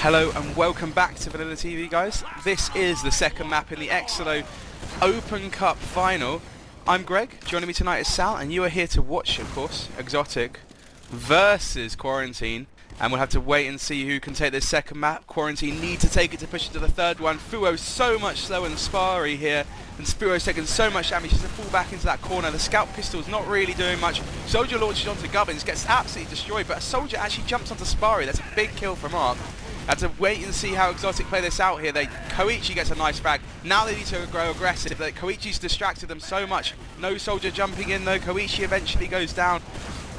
Hello and welcome back to VanillaTV, guys. This is the second map in the Excello Open Cup final. I'm Greg, joining me tonight is Sal, and you are here to watch, of course, Exotic versus Quarantine. And we'll have to wait and see who can take this second map. Quarantine need to take it to push into the third one. Fuo's so much slower than Spary here, and Spiro's taking so much damage just to fall back into that corner. The scout pistol's not really doing much. Soldier launches onto Gubbins, gets absolutely destroyed, but a soldier actually jumps onto Spary. That's a big kill from Mark. Had to wait and see how Exotic play this out here. Koeitje gets a nice frag. Now they need to grow aggressive. Koeitje's distracted them so much. No soldier jumping in though. Koeitje eventually goes down.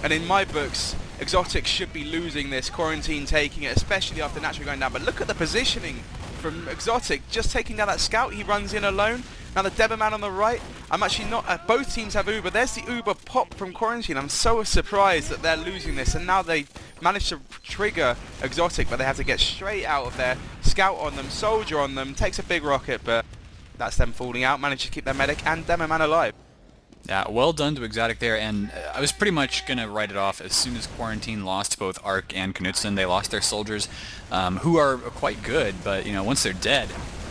And in my books, Exotic should be losing this. Quarantine taking it, especially after naturally going down. But look at the positioning from Exotic. Just taking down that scout. He runs in alone. Now the Deberman on the right. I'm actually not... both teams have Uber. There's the Uber pop from Quarantine. I'm so surprised that they're losing this. And now they managed to trigger Exotic, but they have to get straight out of there. Scout on them, soldier on them. Takes a big rocket, but that's them falling out. Managed to keep their medic and Deberman alive. Yeah, well done to Exotic there, and I was pretty much going to write it off as soon as Quarantine lost both Arc and Knutsson. They lost their soldiers, who are quite good, but you know, once they're dead,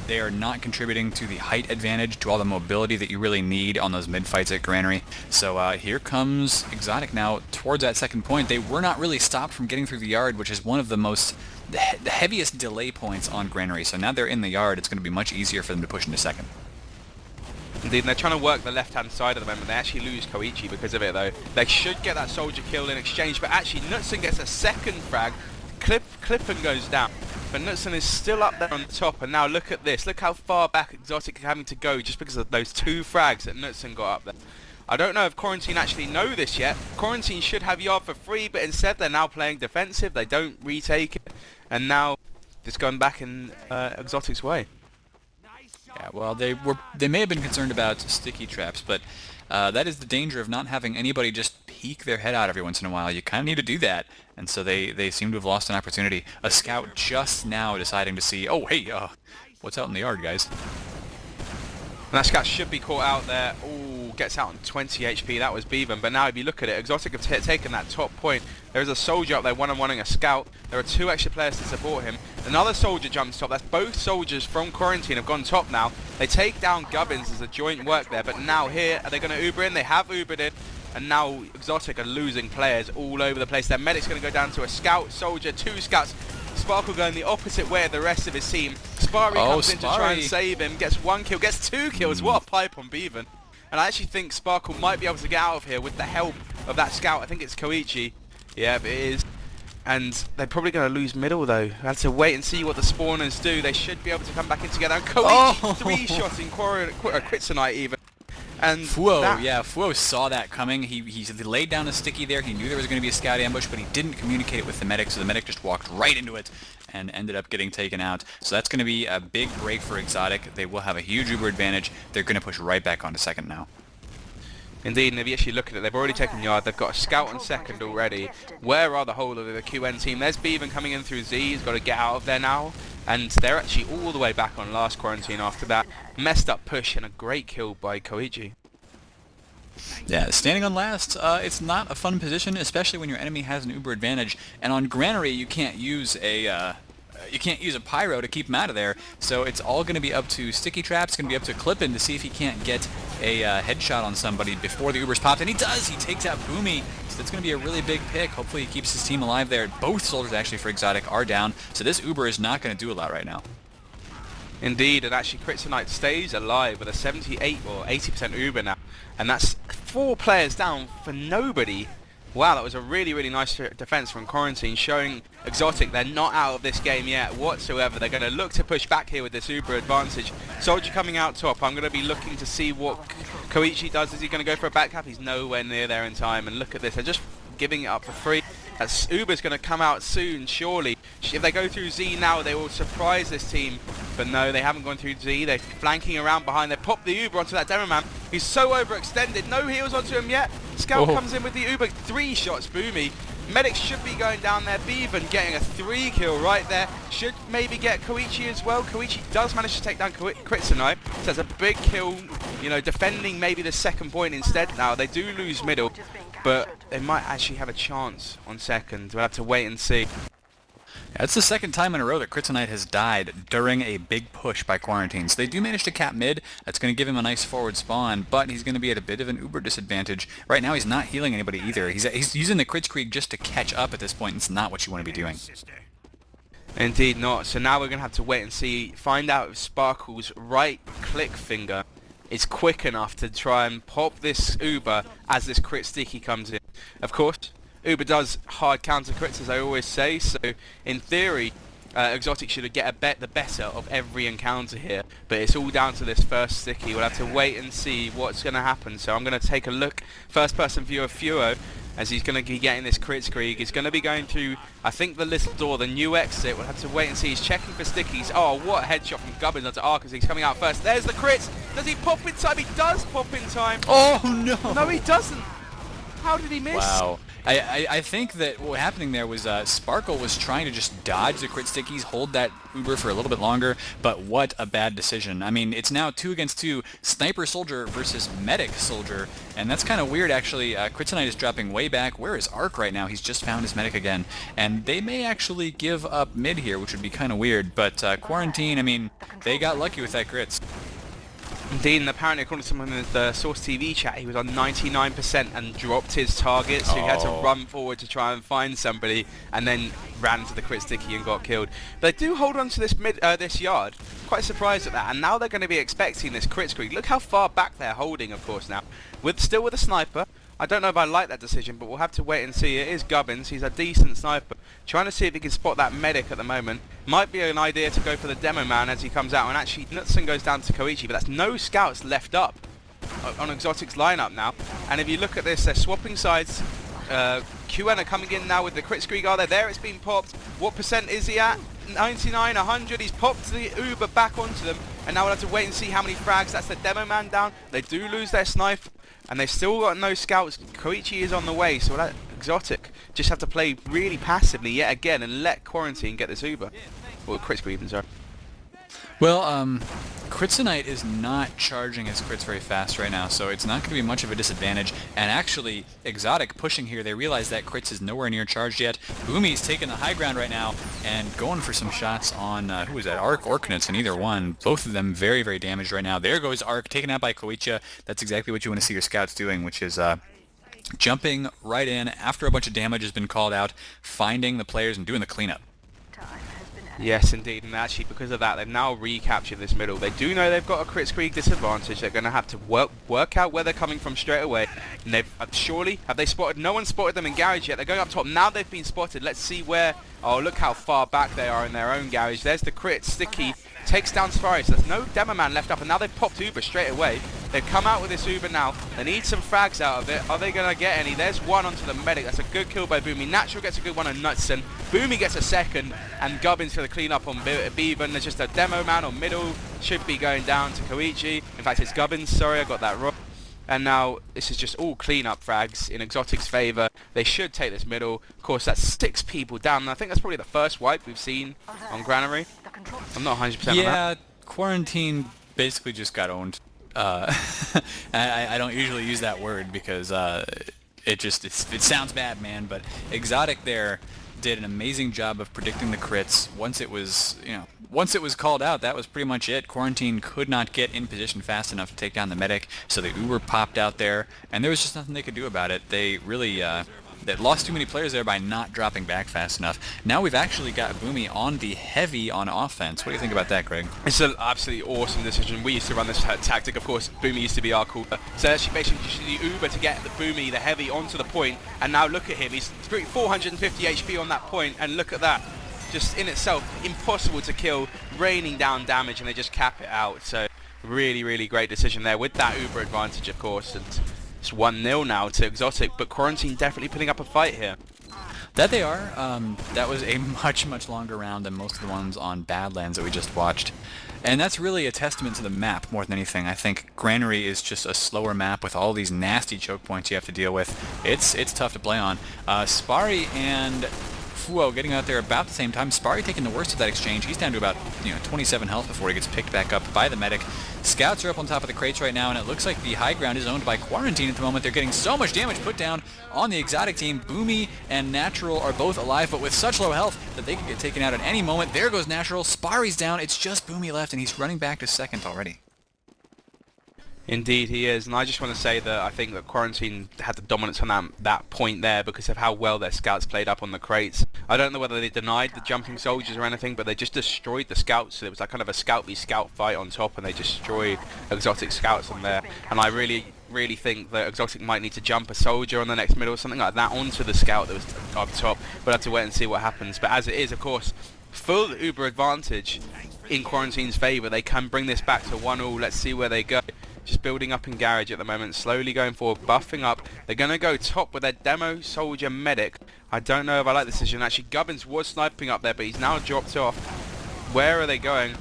they are not contributing to the height advantage, to all the mobility that you really need on those mid-fights at Granary. So here comes Exotic now towards that second point. They were not really stopped from getting through the yard, which is one of the heaviest delay points on Granary. So now they're in the yard, it's going to be much easier for them to push into second. Indeed, and they're trying to work the left-hand side of the moment. They actually lose Koeitje because of it, though. They should get that soldier killed in exchange, but actually Knutsson gets a second frag. Clippen goes down, but Knutsson is still up there on the top, and now look at this. Look how far back Exotic is having to go just because of those two frags that Knutsson got up there. I don't know if Quarantine actually know this yet. Quarantine should have yard for free, but instead they're now playing defensive. They don't retake it, and now it's gone back in Exotic's way. Yeah, well, they may have been concerned about sticky traps, but that is the danger of not having anybody just peek their head out every once in a while. You kind of need to do that, and so they seem to have lost an opportunity. A scout just now deciding to see, oh, hey, what's out in the yard, guys? And that scout should be caught out there. Ooh, gets out on 20 HP. That was beavern. But now if you look at it, Exotic have taken that top point. There is a soldier up there one-on-oneing a scout. There are two extra players to support him. Another soldier jumps top. That's both soldiers from Quarantine have gone top now. They take down Gubbins as a joint work there. But now here, are they going to Uber in? They have Ubered in. And now Exotic are losing players all over the place. Their medic's going to go down to a scout, soldier, two scouts. Sparkle going the opposite way of the rest of his team. Spary comes in to try and save him. Gets one kill, gets two kills. What a pipe on beavern. And I actually think Sparkle might be able to get out of here with the help of that scout. I think it's Koeitje. Yeah, it is. And they're probably going to lose middle though. I have to wait and see what the spawners do. They should be able to come back in together. And Koeitje three-shotting Kritzonite even. And Fuo saw that coming. He laid down a sticky there. He knew there was going to be a scout ambush, but he didn't communicate it with the medic, so the medic just walked right into it and ended up getting taken out. So that's going to be a big break for Exotic. They will have a huge Uber advantage. They're going to push right back onto second now. Indeed, and if you actually look at it, they've already taken yard. They've got a scout on second already. Where are the whole of the QN team? There's beavern coming in through Z. He's got to get out of there now. And they're actually all the way back on last Quarantine after that. Messed up push and a great kill by Koeitje. Yeah, standing on last, it's not a fun position, especially when your enemy has an Uber advantage. And on Granary, you can't use a pyro to keep him out of there. So it's all going to be up to sticky traps. It's going to be up to clippen to see if he can't get a headshot on somebody before the Uber's popped. And he does. He takes out Boomy. So that's going to be a really big pick. Hopefully he keeps his team alive there. Both soldiers actually for Exotic are down. So this Uber is not going to do a lot right now. Indeed, and actually Kritzonite stays alive with a 78 or 80% Uber now. And that's 4 players down for nobody. Wow, that was a really, really nice defense from Quarantine, showing Exotic they're not out of this game yet whatsoever. They're going to look to push back here with this Uber advantage. Soldier coming out top. I'm going to be looking to see what Koeitje does. Is he going to go for a back cap? He's nowhere near there in time. And look at this. They're just giving it up for free. That's Uber's going to come out soon, surely. If they go through Z now, they will surprise this team. But no, they haven't gone through Z. They're flanking around behind. They pop the Uber onto that Deberman. He's so overextended. No heals onto him yet. Scout comes in with the Uber. 3 shots, Boomy. Medics should be going down there. Beavern getting a 3 kill right there. Should maybe get Koeitje as well. Koeitje does manage to take down Kritzonite. So that's a big kill, you know, defending maybe the second point instead now. They do lose middle, but they might actually have a chance on second. We'll have to wait and see. That's the second time in a row that Kritzonite has died during a big push by Quarantine. So they do manage to cap mid. That's going to give him a nice forward spawn, but he's going to be at a bit of an uber disadvantage. Right now he's not healing anybody either. He's using the Kritzkrieg just to catch up at this point. It's not what you want to be doing. Indeed not. So now we're going to have to wait and see, find out if Sparkle's right click finger is quick enough to try and pop this Uber as this crit sticky comes in. Of course, Uber does hard counter crits, as I always say, so in theory Exotic should get the better of every encounter here, but it's all down to this first sticky. We'll have to wait and see what's going to happen. So I'm going to take a look, first person view of Fuo, as he's going to be getting this Kritzkrieg. He's going to be going through, I think, the little door, the new exit. We'll have to wait and see. He's checking for stickies. Oh, what a headshot from Gubbins onto Ark as he's coming out first. There's the crits. Does he pop in time? He does pop in time. Oh no! No, he doesn't. How did he miss? Wow. I think that what happening there was Sparkle was trying to just dodge the crit stickies, hold that Uber for a little bit longer, but what a bad decision. I mean, it's now 2 against 2, Sniper Soldier versus Medic Soldier, and that's kind of weird actually. Kritzonite is dropping way back. Where is Ark right now? He's just found his Medic again, and they may actually give up mid here, which would be kind of weird, but Quarantine, I mean, they got lucky with that crits. Indeed, and apparently according to someone in the Source TV chat, he was on 99% and dropped his target, so he had to run forward to try and find somebody, and then ran into the crit sticky and got killed. But they do hold on to this this yard. Quite surprised at that, and now they're going to be expecting this crit screen. Look how far back they're holding, of course, now. Still with a sniper. I don't know if I like that decision, but we'll have to wait and see. It is Gubbins. He's a decent sniper. Trying to see if he can spot that medic at the moment. Might be an idea to go for the demo man as he comes out. And actually, Knutsson goes down to Koeitje, but that's no scouts left up on Exotic's lineup now. And if you look at this, they're swapping sides. QN are coming in now with the crit screen. Are they there? It's been popped. What percent is he at? 99, 100. He's popped the Uber back onto them. And now we'll have to wait and see how many frags. That's the demo man down. They do lose their sniper. And they've still got no scouts. Koeitje is on the way, so that Exotic just have to play really passively yet again and let Quarantine get this Uber. Or crits even, sorry. Well, Kritzonite is not charging his crits very fast right now, so it's not going to be much of a disadvantage. And actually, Exotic pushing here, they realize that crits is nowhere near charged yet. Boomy's taking the high ground right now and going for some shots on, who was that, Ark or Knutsson, either one. Both of them very, very damaged right now. There goes Ark, taken out by Koeitje. That's exactly what you want to see your scouts doing, which is jumping right in after a bunch of damage has been called out, finding the players and doing the cleanup. Yes, indeed, and actually because of that, they've now recaptured this middle. They do know they've got a Kritzkrieg disadvantage. They're going to have to work out where they're coming from straight away. And they've surely, have they spotted? No one spotted them in garage yet. They're going up top. Now they've been spotted. Let's see where. Oh, look how far back they are in their own garage. There's the crit. Sticky takes down Spary. So there's no demo man left up, and now they've popped Uber straight away. They've come out with this Uber now. They need some frags out of it. Are they going to get any? There's one onto the medic. That's a good kill by Boomy. Natural gets a good one on Knutsson. Boomy gets a second, and Gubbins for the clean up on Beavern. There's just a demo man on middle. Should be going down to Koeitje. In fact, it's Gubbins. Sorry, I got that wrong. And now this is just all clean-up frags in Exotic's favour. They should take this middle. Of course, that's 6 people down. And I think that's probably the first wipe we've seen on Granary. I'm not 100% on that. Yeah, Quarantine basically just got owned. I don't usually use that word because it sounds bad, man. But Exotic there did an amazing job of predicting the crits. Once it was called out, that was pretty much it. Quarantine could not get in position fast enough to take down the medic, so the Uber popped out there, and there was just nothing they could do about it. They really they lost too many players there by not dropping back fast enough. Now we've actually got Boomy on the heavy on offense. What do you think about that, Greg? It's an absolutely awesome decision. We used to run this tactic, of course. Boomy used to be our caller. So actually basically just the Uber to get the Boomy, the heavy, onto the point. And now look at him. He's 450 HP on that point, and look at that. Just in itself, impossible to kill, raining down damage, and they just cap it out. So really, really great decision there with that Uber advantage, of course. And it's 1-0 now to Exotic, but Quarantine definitely putting up a fight here. That they are. That was a much, much longer round than most of the ones on Badlands that we just watched. And that's really a testament to the map more than anything. I think Granary is just a slower map with all these nasty choke points you have to deal with. It's tough to play on. Spary and Fuo getting out there about the same time. Spary taking the worst of that exchange. He's down to about 27 health before he gets picked back up by the medic. Scouts are up on top of the crates right now, and it looks like the high ground is owned by Quarantine at the moment. They're getting so much damage put down on the exotic team. Boomy and Natural are both alive, but with such low health that they could get taken out at any moment. There goes Natural. Spary's down. It's just Boomy left, and he's running back to second already. Indeed he is, and I just want to say that I think that Quarantine had the dominance on that point there because of how well their scouts played up on the crates. I don't know whether they denied the jumping soldiers or anything, but they just destroyed the scouts. So it was like kind of a scout v scout fight on top, and they destroyed exotic scouts on there. And I really think that exotic might need to jump a soldier on the next middle or something like that onto the scout that was up top. We'll have to wait and see what happens. But as it is, of course, full Uber advantage in Quarantine's favour. They can bring this back to 1-1. Let's see where they go. Just building up in garage at the moment, slowly going forward, buffing up. They're going to go top with their demo soldier medic. I don't know if I like the decision. Actually, Gubbins was sniping up there, but he's now dropped off. Where are they going?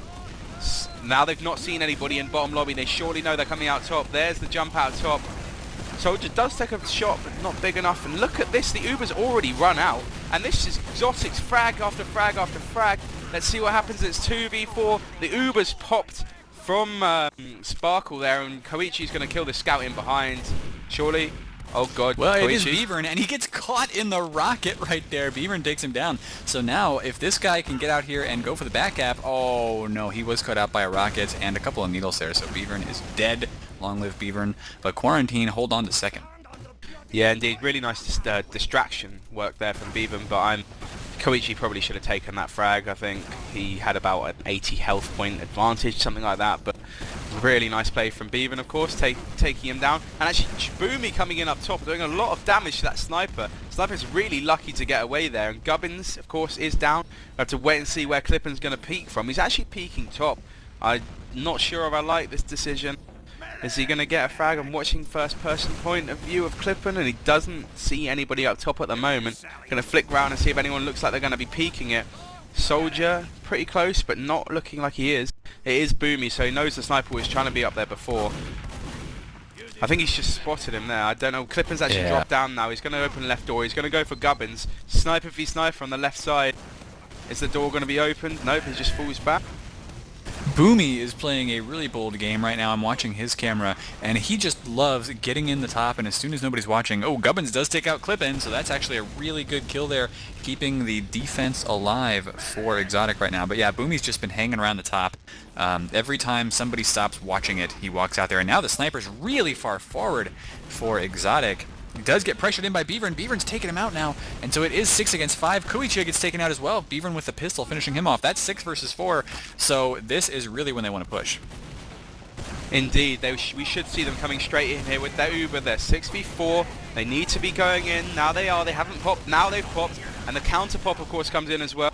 Now they've not seen anybody in bottom lobby. They surely know they're coming out top. There's the jump out top. Soldier does take a shot, but not big enough. And look at this. The Uber's already run out. And this is Exotic's frag after frag after frag. Let's see what happens. It's 2v4. The Uber's popped from Sparkle there, and Koeitje's going to kill the scout in behind, surely. Oh god, well, Koeitje. It is Beavern, and he gets caught in the rocket right there. Beavern takes him down. So now, if this guy can get out here and go for the back gap, oh no, he was cut out by a rocket and a couple of needles there, so Beavern is dead. Long live Beavern. But Quarantine hold on to second. Yeah, indeed, really nice distraction work there from Beavern, but Koeitje probably should have taken that frag. I think he had about an 80 health point advantage, something like that. But really nice play from Beavern, of course, taking him down. And actually, Boomy coming in up top, doing a lot of damage to that sniper. Sniper's really lucky to get away there. And Gubbins, of course, is down. We have to wait and see where Clippen's going to peek from. He's actually peeking top. I'm not sure if I like this decision. Is he going to get a frag? I'm watching first-person point of view of Clippen, and he doesn't see anybody up top at the moment. Going to flick round and see if anyone looks like they're going to be peeking it. Soldier, pretty close, but not looking like he is. It is Boomy, so he knows the sniper was trying to be up there before. I think he's just spotted him there. I don't know. Clippen's actually dropped down now. He's going to open left door. He's going to go for Gubbins. Sniper v sniper on the left side. Is the door going to be opened? Nope, he just falls back. Boomy is playing a really bold game right now. I'm watching his camera, and he just loves getting in the top, and as soon as nobody's watching, oh, Gubbins does take out Clippen, so that's actually a really good kill there, keeping the defense alive for Exotic right now. But yeah, Boomy's just been hanging around the top. Every time somebody stops watching it, he walks out there, and now the sniper's really far forward for Exotic. He does get pressured in by Beavern. Beavern's taking him out now, and so it is 6 against 5. Koeitje gets taken out as well. Beavern with the pistol finishing him off. That's 6 versus 4, so this is really when they want to push. Indeed, we should see them coming straight in here with their Uber. They're 6v4. They need to be going in. Now they are. They haven't popped. Now they've popped, and the counter pop, of course, comes in as well.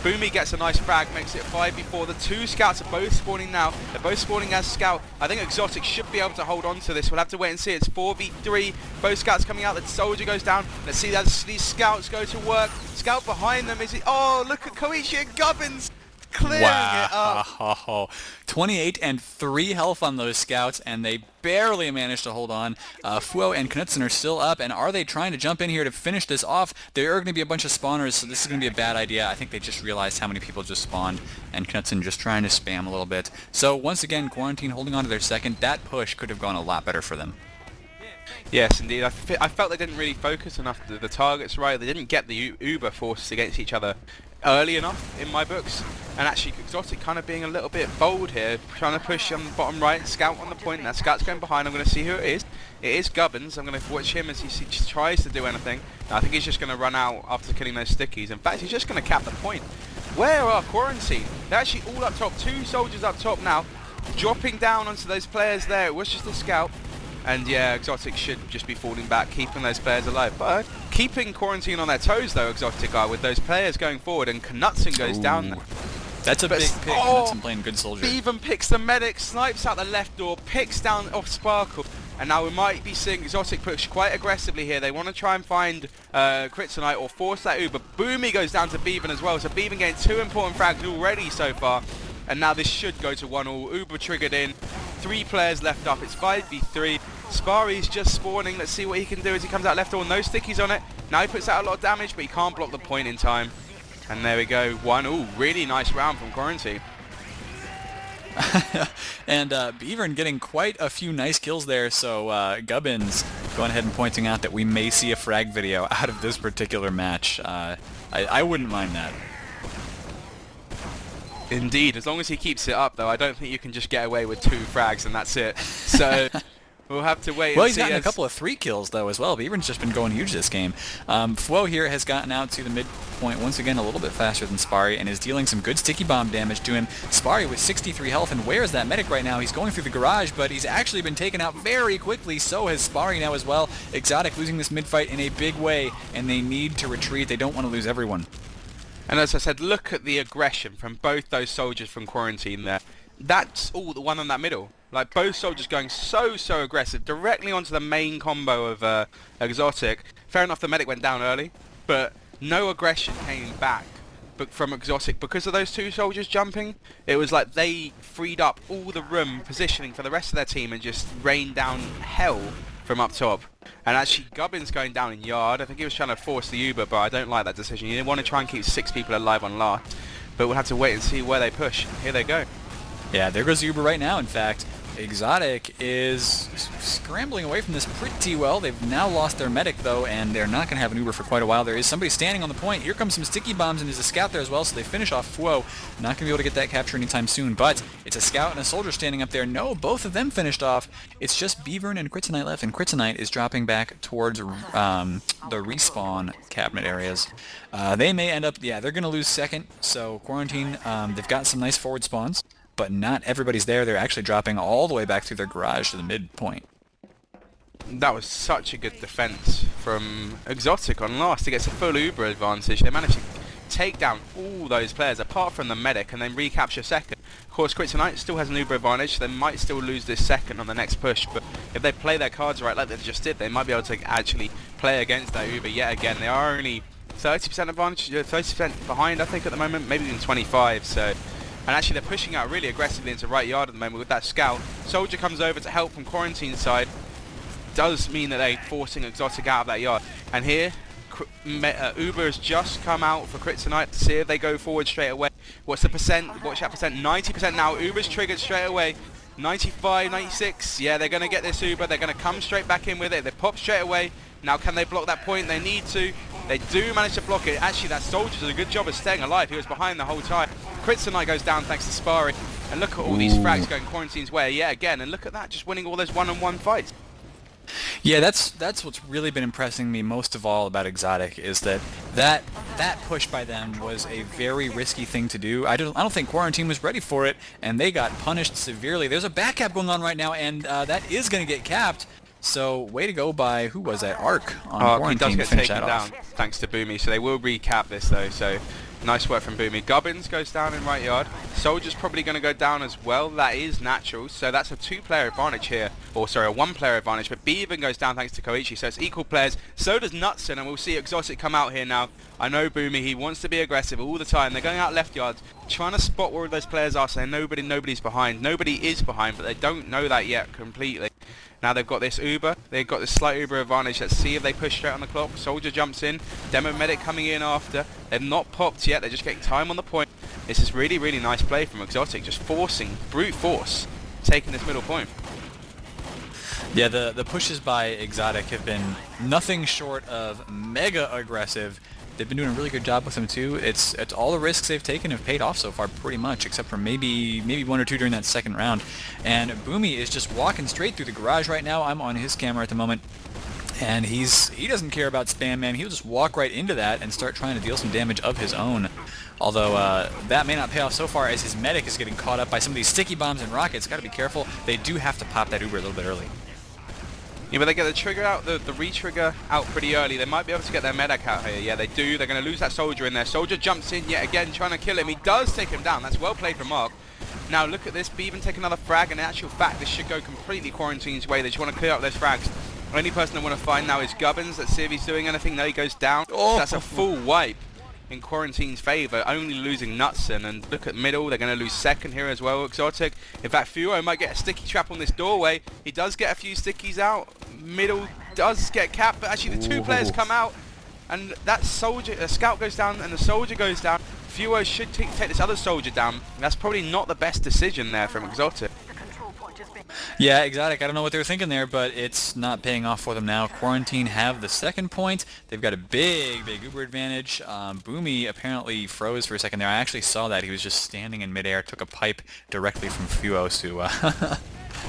Boomy gets a nice frag, makes it 5v4. The two scouts are both spawning now. They're both spawning as scout. I think Exotic should be able to hold on to this. We'll have to wait and see. It's 4v3. Both scouts coming out. The soldier goes down. Let's see these scouts go to work. Scout behind them. Is he? Oh, look at Koeitje and Gubbins clearing it up. 28 and 3 health on those scouts, and they barely managed to hold on. Fuo and Knutsson are still up, and are they trying to jump in here to finish this off? There are going to be a bunch of spawners, so this is going to be a bad idea. I think they just realized how many people just spawned, and Knutsson just trying to spam a little bit. So once again, Quarantine holding on to their second. That push could have gone a lot better for them. Yes, indeed. I felt they didn't really focus enough the targets right. They didn't get the Uber forces against each other early enough in my books, and actually Exotic kind of being a little bit bold here, trying to push on the bottom right, scout on the point. That scout's going behind. I'm going to see who it is. It is Gubbins. I'm going to watch him as he tries to do anything. No, I think he's just going to run out after killing those stickies. In fact, he's just going to cap the point. Where are Quarantine? They're actually all up top. 2 soldiers up top now, dropping down onto those players there. It was just a scout. And yeah, Exotic should just be falling back, keeping those players alive. But keeping Quarantine on their toes, though, Exotic are, with those players going forward, and Knutsson goes down there. That's a big pick. Knutsson playing good soldier. Beavern picks the medic, snipes out the left door, picks down off Sparkle. And now we might be seeing Exotic push quite aggressively here. They want to try and find Kritzonite or force that Uber. Boomy goes down to Beavern as well. So Beavern getting 2 important frags already so far. And now this should go to 1-1. Uber triggered in. 3 players left up. It's 5v3. Spary's just spawning. Let's see what he can do as he comes out left door. No stickies on it. Now he puts out a lot of damage, but he can't block the point in time. And there we go. One. Ooh, really nice round from Quarantine. And Beavern getting quite a few nice kills there, so Gubbins going ahead and pointing out that we may see a frag video out of this particular match. I wouldn't mind that. Indeed, as long as he keeps it up though, I don't think you can just get away with 2 frags and that's it. So we'll have to wait Well, and he's see. gotten a couple of 3 kills though as well. Beavern's just been going huge this game. Fwo here has gotten out to the midpoint once again a little bit faster than Spary and is dealing some good sticky bomb damage to him. Spary with 63 health, and where is that medic right now? He's going through the garage, but he's actually been taken out very quickly. So has Spary now as well. Exotic losing this mid-fight in a big way, and they need to retreat. They don't want to lose everyone. And as I said, look at the aggression from both those soldiers from Quarantine there. That's all the one on that middle. Like, both soldiers going so aggressive, directly onto the main combo of Exotic. Fair enough, the medic went down early, but no aggression came back from Exotic because of those 2 soldiers jumping. It was like they freed up all the room positioning for the rest of their team and just rained down hell from up top. And actually, Gubbins going down in yard. I think he was trying to force the Uber, but I don't like that decision. You want to try and keep 6 people alive on last, but we'll have to wait and see where they push. Here they go. Yeah, there goes the Uber right now, in fact. Exotic is scrambling away from this pretty well. They've now lost their medic, though, and they're not going to have an Uber for quite a while. There is somebody standing on the point. Here comes some sticky bombs, and there's a scout there as well, so they finish off Fwo. Not going to be able to get that capture anytime soon, but it's a scout and a soldier standing up there. No, both of them finished off. It's just Beavern and Kritzonite left, and Kritzonite is dropping back towards the respawn cabinet areas. They may end up, yeah, they're going to lose second, so Quarantine, they've got some nice forward spawns, but not everybody's there. They're actually dropping all the way back through their garage to the midpoint. That was such a good defense from Exotic on last. He gets a full Uber advantage. They managed to take down all those players apart from the medic and then recapture second. Of course, Kritzonite still has an Uber advantage. They might still lose this second on the next push, but if they play their cards right like they just did, they might be able to actually play against that Uber yet again. They are only 30% advantage, 30% behind, I think, at the moment, maybe even 25. So. And actually they're pushing out really aggressively into right yard at the moment with that scout. Soldier comes over to help from Quarantine side. Does mean that they're forcing Exotic out of that yard. And here, Uber has just come out for Kritzonite to see if they go forward straight away. What's the percent? Watch that percent. 90% now. Uber's triggered straight away. 95, 96. Yeah, they're going to get this Uber. They're going to come straight back in with it. They pop straight away. Now can they block that point? They need to. They do manage to block it. Actually, that soldier does a good job of staying alive. He was behind the whole time. Kritzonite goes down thanks to Spary. And look at all these frags going Quarantine's way. Yeah, again. And look at that, just winning all those one-on-one fights. Yeah, that's what's really been impressing me most of all about Exotic is that push by them was a very risky thing to do. I don't think Quarantine was ready for it, and they got punished severely. There's a back cap going on right now, and that is going to get capped. So, way to go by, who was that? Arc on Quarantine he does to get finish taken that down, off. thanks to Boomy. So they will recap this though. So nice work from Boomy. Gubbins goes down in right yard. Soldier's probably going to go down as well. That is natural. So that's a 2-player advantage here. Or sorry, a 1-player advantage. But Beavern goes down thanks to Koeitje. So it's equal players. So does Knutsson. And we'll see Exotic come out here now. I know Boomy. He wants to be aggressive all the time. They're going out left yards, trying to spot where those players are. So nobody's behind. Nobody is behind, but they don't know that yet completely. Now they've got this Uber. They've got this slight Uber advantage. Let's see if they push straight on the clock. Soldier jumps in. Demo medic coming in after. They've not popped yet. They're just getting time on the point. This is really, really nice play from Exotic. Just forcing, brute force, taking this middle point. Yeah, the pushes by Exotic have been nothing short of mega aggressive. They've been doing a really good job with them too. It's all the risks they've taken have paid off so far pretty much, except for maybe 1 or 2 during that second round. And Boomy is just walking straight through the garage right now. I'm on his camera at the moment. And he doesn't care about spam, man. He'll just walk right into that and start trying to deal some damage of his own. Although that may not pay off so far as his medic is getting caught up by some of these sticky bombs and rockets. Got to be careful. They do have to pop that Uber a little bit early. Yeah, but they get the trigger out, the re-trigger out pretty early. They might be able to get their medic out here. Yeah, they do. They're going to lose that soldier in there. Soldier jumps in yet again, trying to kill him. He does take him down. That's well played from Mark. Now look at this. Beavern take another frag, and in actual fact, this should go completely Quarantine's way. They just want to clear up those frags. Only person I want to find now is Gubbins. Let's see if he's doing anything. No, he goes down. Oh. That's a full wipe. in Quarantine's favour, only losing Knutsson. And look at middle, they're going to lose second here as well, Exotic. In fact, Fuo might get a sticky trap on this doorway. He does get a few stickies out. Middle does get capped, but actually the two players come out. And that soldier, a scout goes down and the soldier goes down. Fuo should take this other soldier down. That's probably not the best decision there from Exotic. Yeah, Exotic, I don't know what they were thinking there, but it's not paying off for them now. Quarantine have the second point. They've got a big Uber advantage. Boomy apparently froze for a second there. I actually saw that. He was just standing in midair, took a pipe directly from Fuo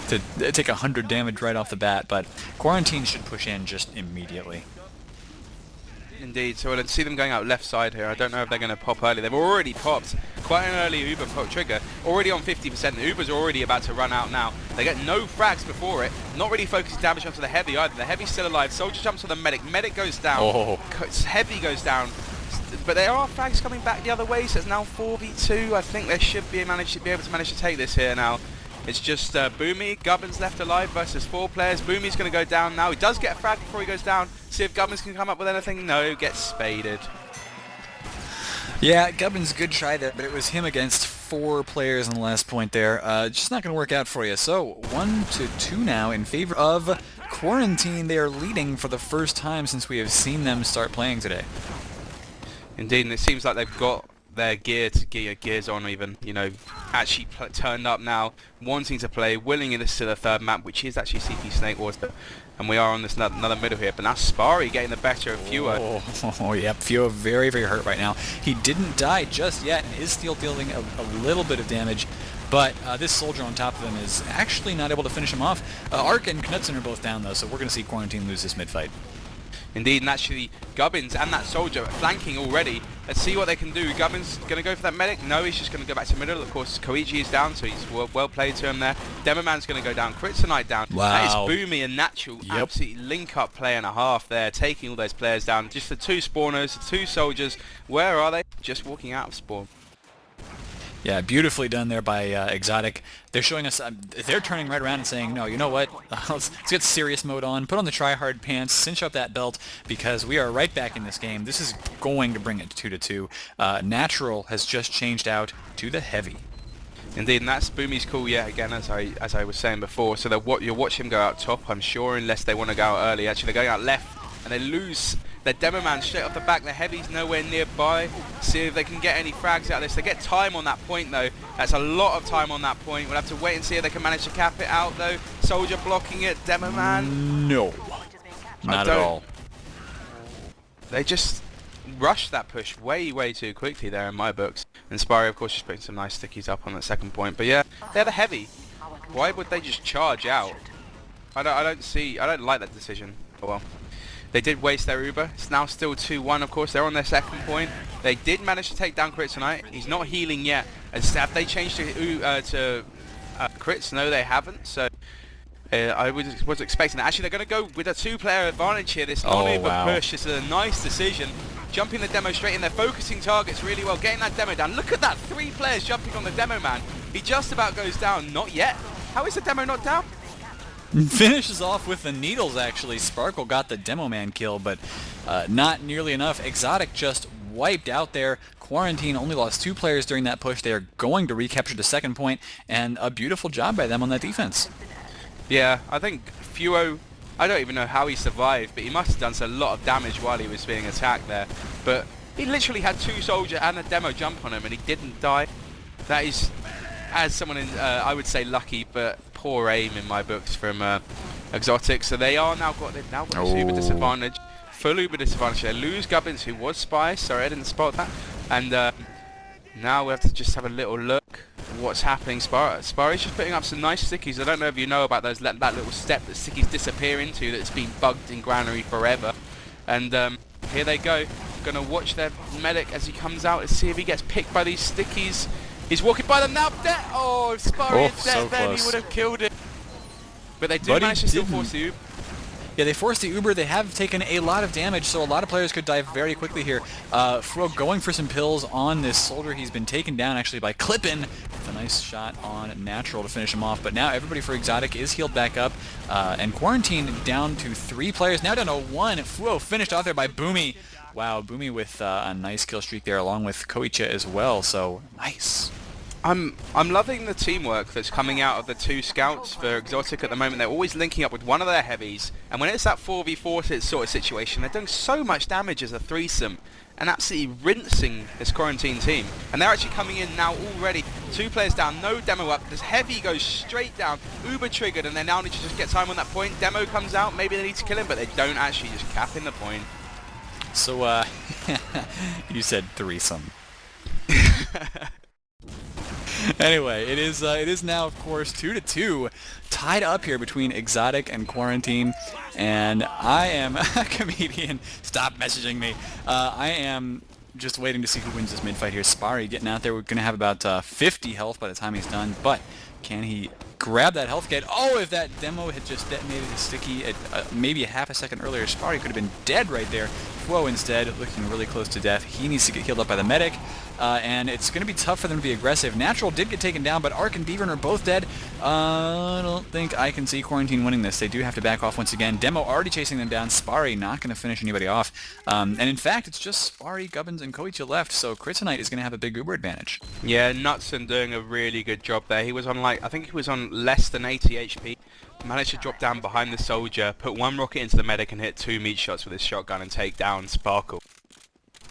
to take 100 damage right off the bat, but Quarantine should push in just immediately. Indeed, so let's see them going out left side here. I don't know if they're going to pop early. They've already popped quite an early Uber trigger, already on 50%. The Uber's already about to run out now. They get no frags before it, not really focusing damage onto the heavy either. The heavy's still alive. Soldier jumps on the medic. Medic goes down. Oh. Heavy goes down. But there are frags coming back the other way, so it's now 4v2. I think they should be able to manage to take this here now. It's just Boomy, Gubbins left alive versus 4 players. Boomy's going to go down now. He does get a frag before he goes down. See if Gubbins can come up with anything. No, gets spaded. Yeah, Gubbins, good try there, but it was him against 4 players on the last point there. Just not going to work out for you. So 1-2 now in favor of Quarantine. They are leading for the first time since we have seen them start playing today. Indeed, and it seems like they've got their gears on even, you know, actually turned up now, wanting to play, willing in this to the third map, which is actually CP Snake Water, and we are on this another middle here, but now Spary getting the better of Fuo. Oh, yep, Fuo very hurt right now. He didn't die just yet and is still dealing a little bit of damage, but this soldier on top of him is actually not able to finish him off. Ark and Knutsson are both down though, so we're going to see Quarantine lose this mid-fight. Indeed, and actually Gubbins and that soldier flanking already. Let's see what they can do. Gubbins going to go for that medic? No, he's just going to go back to middle. Of course, Koeitje is down, so he's well played to him there. Demoman's going to go down. Kritzonite down. Wow. That is Boomy, a natural, absolutely link-up play and a half there, taking all those players down. Just the 2 spawners, the 2 soldiers. Where are they? Just walking out of spawn. Yeah, beautifully done there by Exotic. They're showing us, they're turning right around and saying, no, you know what, let's get serious mode on, put on the try-hard pants, cinch up that belt, because we are right back in this game. This is going to bring it 2-2. Natural has just changed out to the heavy. Indeed, and that's Boomy's call yet again, as I was saying before. So you'll watch him go out top, I'm sure, unless they want to go out early. Actually, they're going out left, and they lose their demo man straight off the back. The heavy's nowhere nearby. See if they can get any frags out of this. They get time on that point though. That's a lot of time on that point. We'll have to wait and see if they can manage to cap it out though. Soldier blocking it. Demo man. No. Not at all. They just rushed that push way too quickly there in my books. And Spary of course just putting some nice stickies up on that second point. But yeah, they're the heavy. Why would they just charge out? I don't like that decision. Oh well. They did waste their Uber. It's now still 2-1, of course. They're on their second point. They did manage to take down Kritzonite. He's not healing yet. Have they changed to Krits? No, they haven't. So I was expecting that. Actually, they're going to go with a 2-player advantage here. This non-Uber push is a nice decision. Jumping the demo straight in there, focusing targets really well, getting that demo down. Look at that, 3 players jumping on the demo man. He just about goes down. Not yet. How is the demo not down? Finishes off with the needles, actually. Sparkle got the demo man kill, but not nearly enough. Exotic just wiped out there. Quarantine only lost 2 players during that push. They are going to recapture the second point, and a beautiful job by them on that defense. Yeah, I think Fuo, I don't even know how he survived, but he must have done a lot of damage while he was being attacked there. But he literally had 2 soldier and a demo jump on him, and he didn't die. That is, as someone in, I would say lucky, but poor aim in my books from Exotic. So they've now got this Uber disadvantage, full Uber disadvantage. They lose Gubbins, who was Spy. Sorry, I didn't spot that. And now we have to just have a little look at what's happening. Spary's just putting up some nice stickies. I don't know if you know about those that little step that stickies disappear into that's been bugged in Granary forever. And here they go. Gonna watch their medic as he comes out and see if he gets picked by these stickies. He's walking by them now. Oh, if Spary is dead, then he would have killed it. But they do manage to still force the Uber. Yeah, they forced the Uber. They have taken a lot of damage, so a lot of players could die very quickly here. Fro going for some pills on this soldier. He's been taken down, actually, by Clippen with a nice shot on Natural to finish him off. But now everybody for Exotic is healed back up. And Quarantine down to 3 players. Now down to 1. Fuo finished off there by Boomy. Wow, Boomy with a nice kill streak there, along with Koeitje as well, so nice. I'm loving the teamwork that's coming out of the two scouts for Exotic at the moment. They're always linking up with one of their heavies, and when it's that 4v4 sort of situation, they're doing so much damage as a threesome and absolutely rinsing this Quarantine team. And they're actually coming in now already. 2 players down, no demo up. This heavy goes straight down, uber triggered, and they now need to just get time on that point. Demo comes out, maybe they need to kill him, but they don't actually, just cap in the point. So, you said threesome. Anyway, it is now, of course, 2-2, tied up here between Exotic and Quarantine, and I am a comedian. Stop messaging me. I am just waiting to see who wins this mid fight here. Spary getting out there. We're going to have about 50 health by the time he's done, but can he grab that health kit? Oh, if that demo had just detonated his sticky at maybe a half a second earlier, Spary could have been dead right there. Whoa, instead, looking really close to death. He needs to get healed up by the medic. And it's going to be tough for them to be aggressive. Natural did get taken down, but Ark and Beavern are both dead. I don't think I can see Quarantine winning this. They do have to back off once again. Demo already chasing them down. Spary not going to finish anybody off. And in fact, it's just Spary, Gubbins, and Koeitje left, so Kritzonite is going to have a big Uber advantage. Yeah, Knutsson doing a really good job there. He was on I think he was on less than 80 HP. Managed to drop down behind the soldier, put 1 rocket into the medic and hit 2 meat shots with his shotgun and take down Sparkle.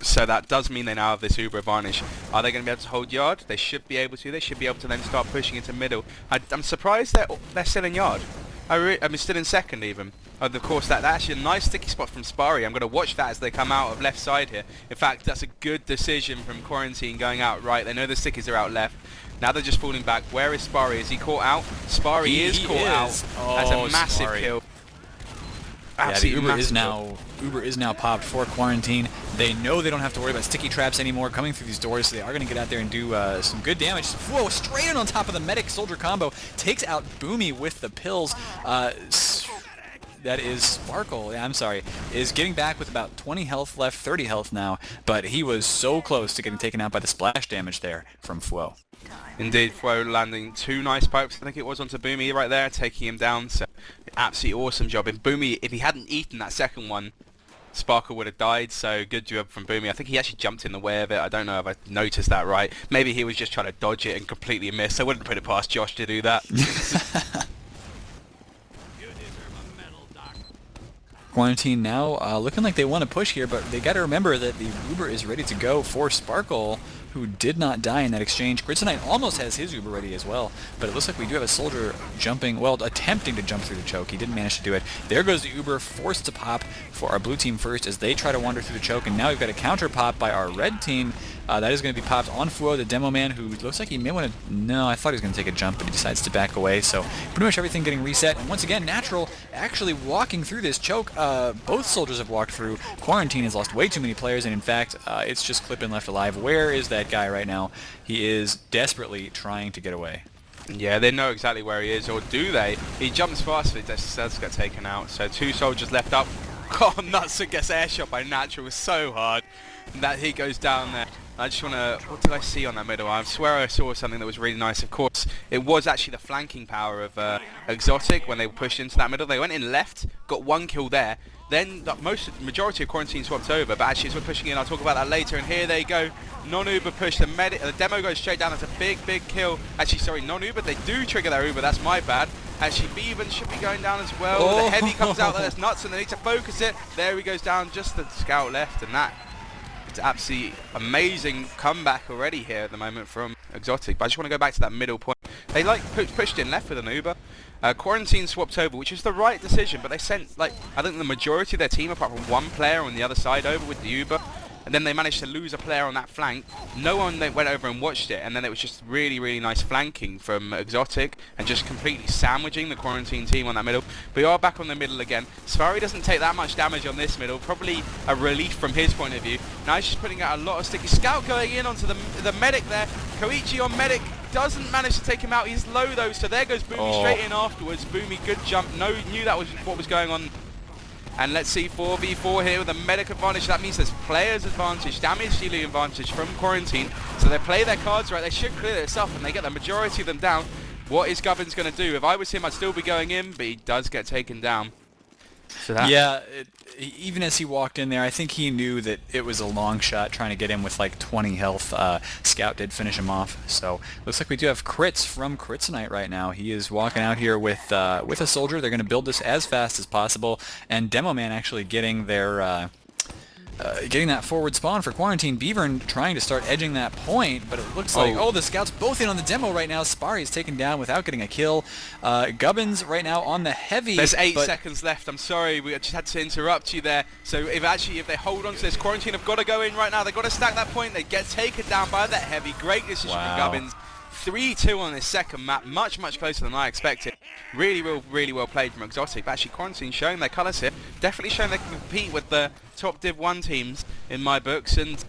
So that does mean they now have this uber advantage. Are they going to be able to hold yard? They should be able to. They should be able to then start pushing into middle. I'm surprised they're still in yard. I'm still in second even. Of course, that's actually a nice sticky spot from Spary. I'm going to watch that as they come out of left side here. In fact, that's a good decision from Quarantine going out right. They know the stickies are out left. Now they're just falling back. Where is Spary? Is he caught out? Spary is caught out. Oh, that's a massive Spary. Kill. Yeah, the Uber is now popped for Quarantine. They know they don't have to worry about sticky traps anymore coming through these doors, so they are going to get out there and do some good damage. Whoa, straight in on top of the medic soldier combo. Takes out Boomy with the pills. That is Sparkle, yeah, I'm sorry, is getting back with about 20 health left, 30 health now, but he was so close to getting taken out by the splash damage there from Fwo. Indeed, Fwo landing 2 nice pipes, I think it was, onto Boomy right there, taking him down. So, absolutely awesome job. And Boomy, if he hadn't eaten that second one, Sparkle would have died, so good job from Boomy. I think he actually jumped in the way of it. I don't know if I noticed that right. Maybe he was just trying to dodge it and completely miss. I wouldn't put it past Josh to do that. Quarantine now looking like they want to push here, but they got to remember that the Uber is ready to go for Sparkle, who did not die in that exchange. Kritzonite almost has his Uber ready as well, but it looks like we do have a soldier jumping, well, attempting to jump through the choke. He didn't manage to do it. There goes the Uber, forced to pop for our blue team first as they try to wander through the choke, and now we've got a counter pop by our red team. That is going to be popped on Fwo, the demo man, who looks like he may want to... No, I thought he was going to take a jump, but he decides to back away. So pretty much everything getting reset. And once again, Natural actually walking through this choke. Both soldiers have walked through. Quarantine has lost way too many players, and in fact, it's just Clippen left alive. Where is that guy right now? He is desperately trying to get away. Yeah, they know exactly where he is, or do they? He jumps fast, but he does get taken out. So 2 soldiers left up. Oh, Knutsson gets airshot by Natural. It was so hard that he goes down there. I just want to... What did I see on that middle? I swear I saw something that was really nice. Of course, it was actually the flanking power of Exotic when they pushed into that middle. They went in left, got 1 kill there. Then the majority of Quarantine swapped over, but actually as we're pushing in, I'll talk about that later. And here they go. Non-Uber push. The demo goes straight down. That's a big, big kill. Actually, sorry, non-Uber. They do trigger their Uber. That's my bad. Actually, Beavern should be going down as well. Oh. The heavy comes out. There's Knutsson. They need to focus it. There he goes down. Just the scout left, and that... It's absolutely amazing comeback already here at the moment from Exotic. But I just want to go back to that middle point. They pushed in left with an Uber. Quarantine swapped over, which was the right decision, but they sent I think the majority of their team, apart from 1 player on the other side, over with the Uber. And then they managed to lose a player on that flank. No one went over and watched it, and then it was just really, really nice flanking from Exotic and just completely sandwiching the Quarantine team on that middle. We are back on the middle again. Spary doesn't take that much damage on this middle, probably a relief from his point of view. Now he's just putting out a lot of sticky. Scout going in onto the medic there. Koeitje on medic. Doesn't manage to take him out. He's low though, so there goes Boomy straight in afterwards. Boomy, good jump. Knew that was what was going on. And let's see 4v4 here with a medic advantage. That means there's players advantage, damage dealing advantage from Quarantine. So they play their cards right. They should clear this up and they get the majority of them down. What is Gubbins going to do? If I was him, I'd still be going in, but he does get taken down. So that Yeah, even as he walked in there, I think he knew that it was a long shot trying to get him with like 20 health. Scout did finish him off. So looks like we do have crits from Kritzonite right now. He is walking out here with a soldier. They're going to build this as fast as possible, and Demo Man actually getting their getting that forward spawn for Quarantine. Beavern trying to start edging that point, but it looks like, the scouts both in on the demo right now. Spary is taken down without getting a kill. Gubbins right now on the heavy. There's 8 seconds left. I'm sorry, we just had to interrupt you there. So if they hold on to this, Quarantine have got to go in right now. They've got to stack that point. They get taken down by that heavy. Great decision from Gubbins. 3-2 on this second map, much closer than I expected. Really well played from Exotic. But actually, Quarantine showing their colours here. Definitely showing they can compete with the top Div 1 teams in my books. And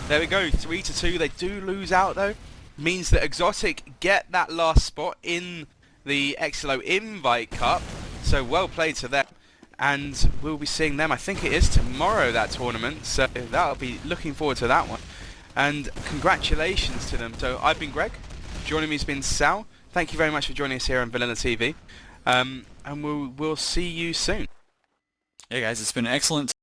there we go, 3-2. They do lose out though. Means that Exotic get that last spot in the Excello Invite Cup. So well played to them. And we'll be seeing them, I think it is tomorrow, that tournament. So that'll be looking forward to that one. And congratulations to them. So I've been Greg. Joining me has been Sal. Thank you very much for joining us here on VanillaTV. And we'll see you soon. Hey guys, it's been an excellent